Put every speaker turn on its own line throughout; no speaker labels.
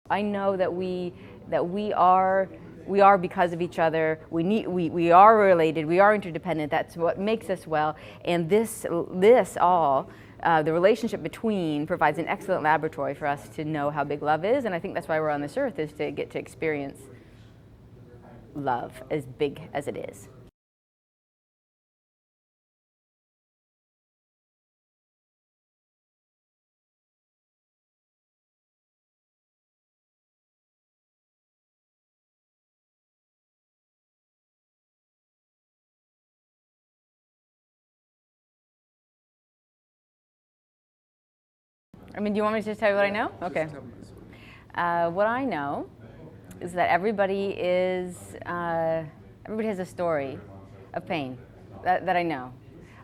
I know that we are because of each other. We are related. We are interdependent. That's what makes us well. And this all, the relationship between, provides an excellent laboratory for us to know how big love is. And I think that's why we're on this earth, is to get to experience love as big as it is. I mean, do you want me to just tell you what I know? Okay. What I know is that everybody has a story of pain. That I know.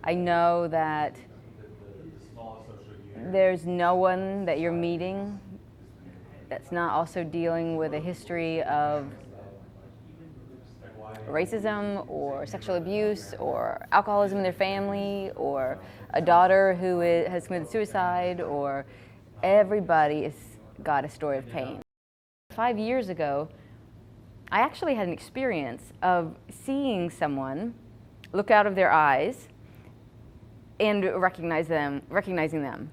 I know that there's no one that you're meeting that's not also dealing with a history of racism or sexual abuse or alcoholism in their family, or a daughter who has committed suicide, or everybody has got a story of pain. 5 years ago, I actually had an experience of seeing someone, look out of their eyes, and recognizing them.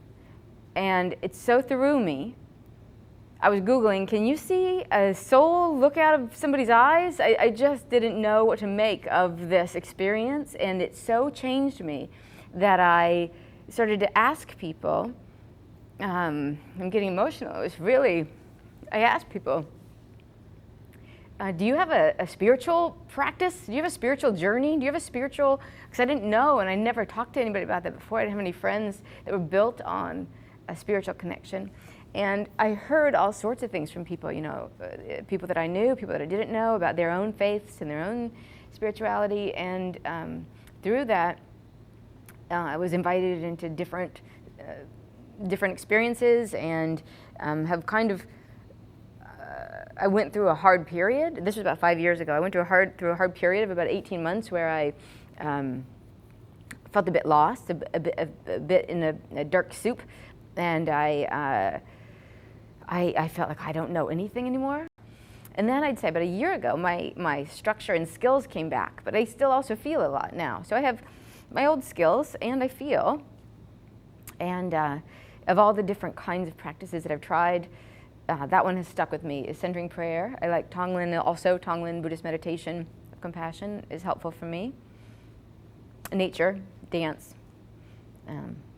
And it so threw me. I was Googling, can you see a soul look out of somebody's eyes? I just didn't know what to make of this experience, and it so changed me that I started to ask people. I'm getting emotional. I asked people, do you have a spiritual practice? Do you have a spiritual journey? Do you have a spiritual, because I didn't know, and I never talked to anybody about that before. I didn't have any friends that were built on a spiritual connection. And I heard all sorts of things from people, people that I knew, people that I didn't know, about their own faiths and their own spirituality. And through that, I was invited into different experiences, and have kind of, I went through a hard period. This was about 5 years ago. I went through a hard period of about 18 months where I felt a bit lost, a bit in a dark soup, and I felt like I don't know anything anymore. And then I'd say about a year ago, my structure and skills came back, but I still also feel a lot now. So I have my old skills, and I feel, and of all the different kinds of practices that I've tried, that one has stuck with me, is centering prayer. I like Tonglen Buddhist meditation of compassion is helpful for me. Nature, dance,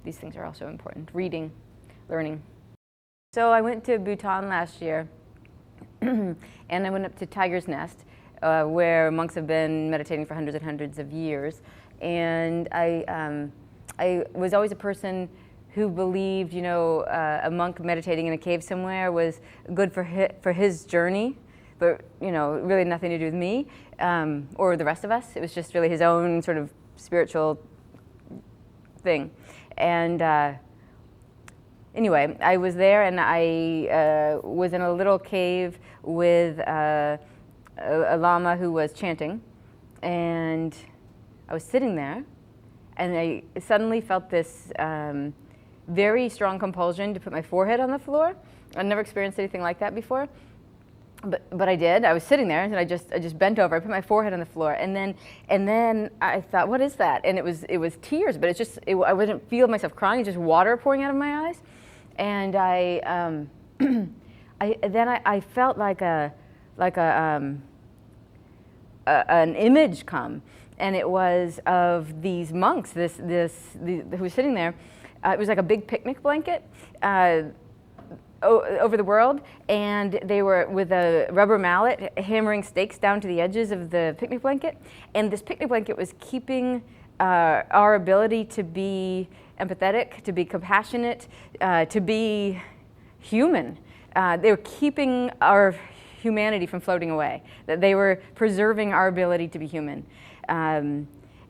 these things are also important. Reading, learning. So I went to Bhutan last year, and I went up to Tiger's Nest, where monks have been meditating for hundreds and hundreds of years. And I was always a person who believed, a monk meditating in a cave somewhere was good for his journey, but really nothing to do with me or the rest of us. It was just really his own sort of spiritual thing. And anyway, I was there, and I was in a little cave with a lama who was chanting, and I was sitting there, and I suddenly felt this very strong compulsion to put my forehead on the floor. I'd never experienced anything like that before, but I did. I was sitting there, and I just bent over. I put my forehead on the floor, and then I thought, what is that? And it was tears, but I wouldn't feel myself crying. It's just water pouring out of my eyes, and I felt like an image come, and it was of these monks. Who was sitting there. It was like a big picnic blanket over the world, and they were with a rubber mallet hammering stakes down to the edges of the picnic blanket. And this picnic blanket was keeping our ability to be empathetic, to be compassionate, to be human. They were keeping our humanity from floating away, that they were preserving our ability to be human. And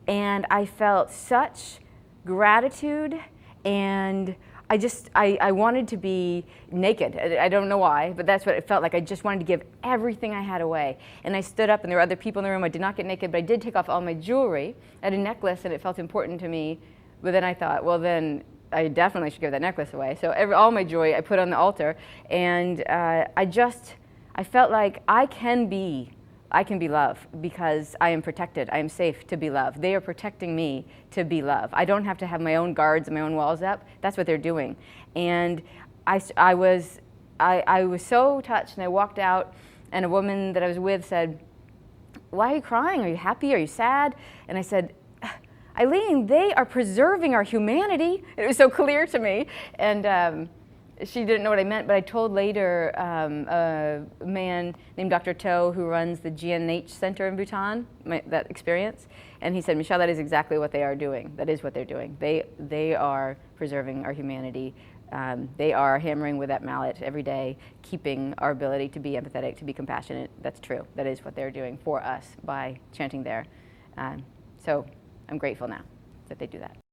I felt such gratitude, and I wanted to be naked. I don't know why, but that's what it felt like. I just wanted to give everything I had away. And I stood up, and there were other people in the room. I did not get naked, but I did take off all my jewelry. I had a necklace, and it felt important to me. But then I thought, well, then I definitely should give that necklace away. So all my joy I put on the altar, and I felt like I can be love because I am protected. I am safe to be loved. They are protecting me to be love. I don't have to have my own guards and my own walls up. That's what they're doing. And I was so touched, and I walked out, and a woman that I was with said, "Why are you crying? Are you happy? Are you sad?" And I said, "Eileen, they are preserving our humanity." It was so clear to me. And she didn't know what I meant, but I told later a man named Dr. To, who runs the GNH Center in Bhutan, that experience, and he said, "Michelle, that is exactly what they are doing. That is what they're doing. They are preserving our humanity. They are hammering with that mallet every day, keeping our ability to be empathetic, to be compassionate." That's true. That is what they're doing for us by chanting there. So I'm grateful now that they do that.